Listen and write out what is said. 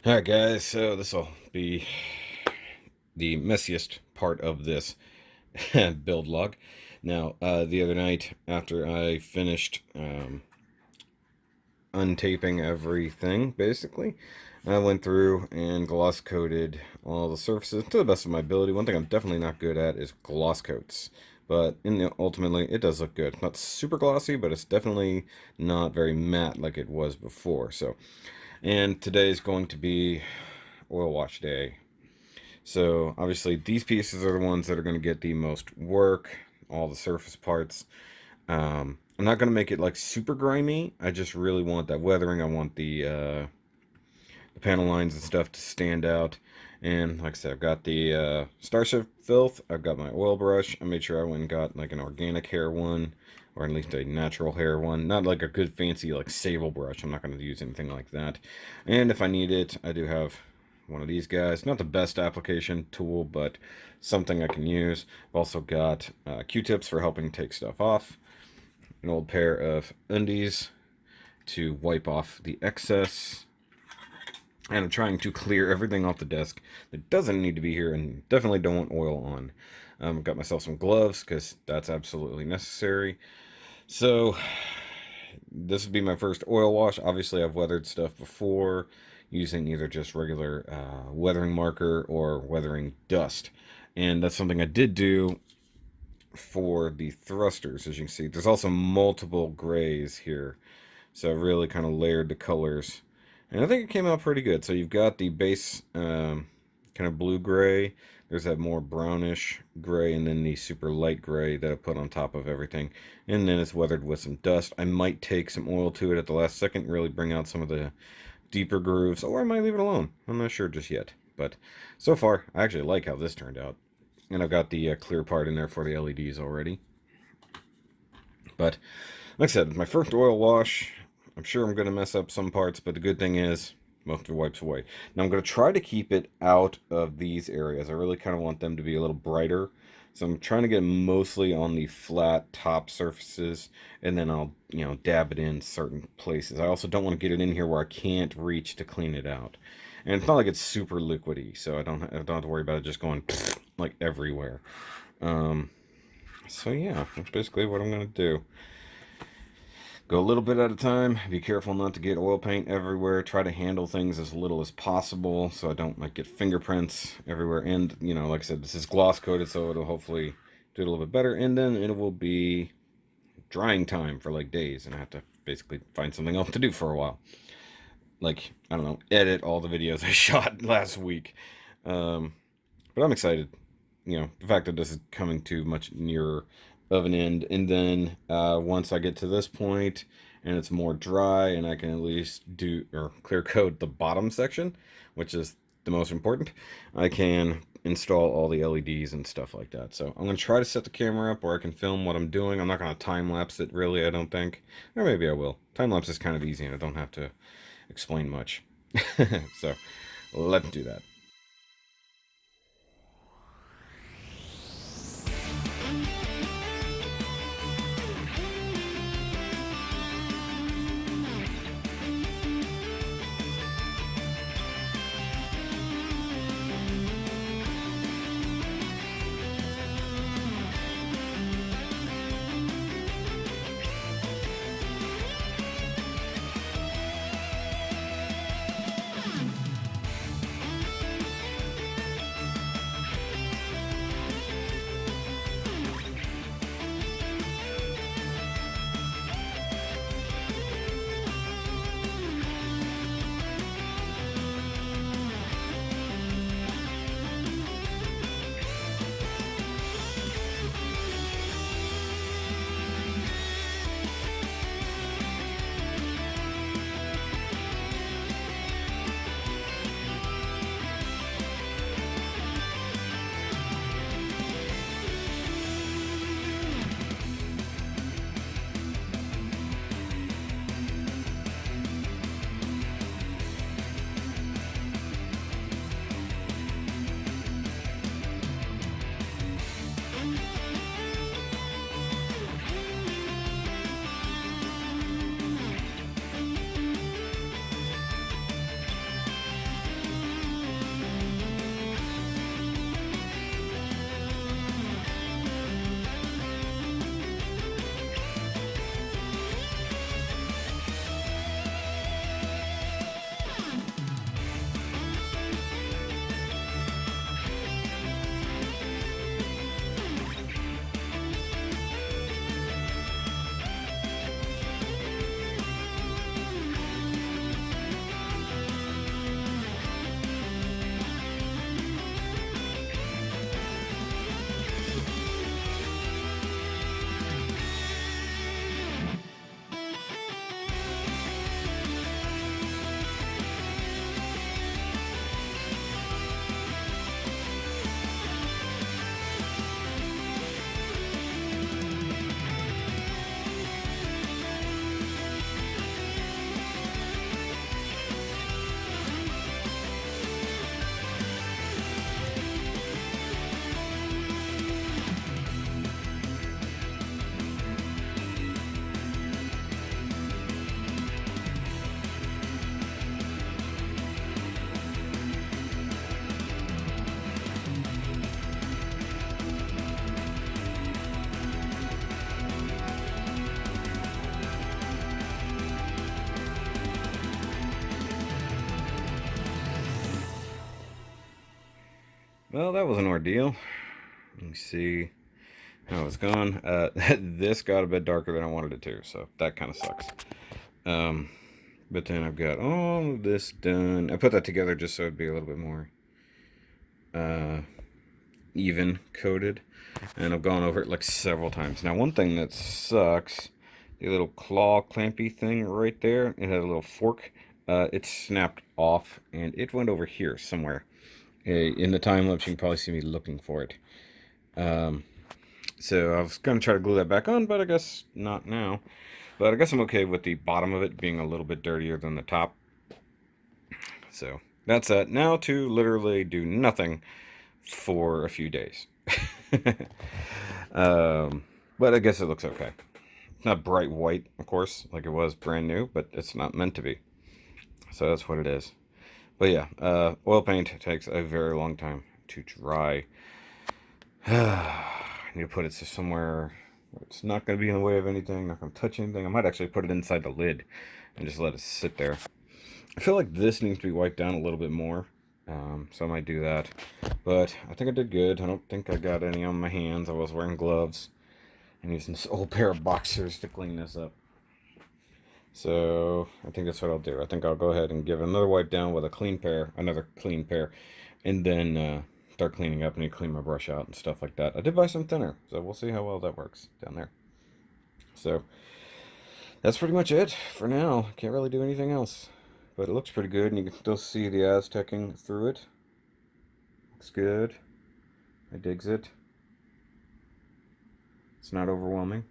Alright guys, so this will be the messiest part of this build log. Now, the other night after I finished untaping everything, basically, I went through and gloss coated all the surfaces to the best of my ability. One thing I'm definitely not good at is gloss coats. But ultimately, it does look good. Not super glossy, but it's definitely not very matte like it was before. And today is going to be oil wash day. So obviously these pieces are the ones that are going to get the most work, all the surface parts. I'm not going to make it like super grimy. I just really want that weathering. I want the panel lines and stuff to stand out. And like I said, I've got the Starship Filth. I've got my oil brush. I made sure I went and got like an organic hair one, or at least a natural hair one. Not like a good fancy like sable brush. I'm not going to use anything like that. And if I need it, I do have one of these guys. Not the best application tool, but something I can use. I've also got Q-tips for helping take stuff off. An old pair of undies to wipe off the excess. And I'm trying to clear everything off the desk that doesn't need to be here and definitely don't want oil on. Got myself some gloves because that's absolutely necessary. So this would be my first oil wash. Obviously, I've weathered stuff before using either just regular weathering marker or weathering dust. And that's something I did do for the thrusters, as you can see. There's also multiple grays here. So I really kind of layered the colors. And I think it came out pretty good. So you've got the base kind of blue-gray. There's that more brownish gray, and then the super light gray that I put on top of everything. And then it's weathered with some dust. I might take some oil to it at the last second, really bring out some of the deeper grooves, or I might leave it alone. I'm not sure just yet. But so far, I actually like how this turned out. And I've got the clear part in there for the LEDs already. But like I said, my first oil wash. I'm sure I'm going to mess up some parts, but the good thing is most of it wipes away. Now I'm going to try to keep it out of these areas. I really kind of want them to be a little brighter. So I'm trying to get mostly on the flat top surfaces, and then I'll, dab it in certain places. I also don't want to get it in here where I can't reach to clean it out. And it's not like it's super liquidy, so I don't have to worry about it just going like everywhere. Um, so yeah, that's basically what I'm going to do. Go a little bit at a time. Be careful not to get oil paint everywhere. Try to handle things as little as possible so I don't like get fingerprints everywhere. And, like I said, this is gloss coated, so it'll hopefully do it a little bit better. And then it will be drying time for like days, and I have to basically find something else to do for a while. Like, I don't know, edit all the videos I shot last week. But I'm excited. The fact that this is coming to much nearer of an end. And then once I get to this point and it's more dry and I can at least do or clear coat the bottom section, which is the most important, I can install all the LEDs and stuff like that. So I'm going to try to set the camera up where I can film what I'm doing. I'm not going to time lapse it really, I don't think. Or maybe I will. Time lapse is kind of easy and I don't have to explain much. So let's do that. Well, that was an ordeal. Let me see how it's gone. This got a bit darker than I wanted it to, so that kind of sucks. Um, but then I've got all of this done. I put that together just so it'd be a little bit more uh, even coated, and I've gone over it like several times. Now, one thing that sucks, the little claw clampy thing right there, it had a little fork. It snapped off, and it went over here somewhere. In the time lapse, you can probably see me looking for it. Um, so I was gonna try to glue that back on, but I guess not now. But I guess I'm okay with the bottom of it being a little bit dirtier than the top. So that's that. Now to literally do nothing for a few days. um, but I guess it looks okay. It's not bright white, of course, like it was brand new, but it's not meant to be. So that's what it is. But yeah, oil paint takes a very long time to dry. I need to put it somewhere where it's not going to be in the way of anything, not going to touch anything. I might actually put it inside the lid and just let it sit there. I feel like this needs to be wiped down a little bit more, so I might do that. But I think I did good. I don't think I got any on my hands. I was wearing gloves and using this old pair of boxers to clean this up. So I think that's what I'll do. I think I'll go ahead and give it another wipe down with a clean pair, another clean pair, and then start cleaning up and clean my brush out and stuff like that. I did buy some thinner, so we'll see how well that works down there. So that's pretty much it for now. Can't really do anything else. But it looks pretty good, and you can still see the Aztecing through it. Looks good. I digs it. It's not overwhelming.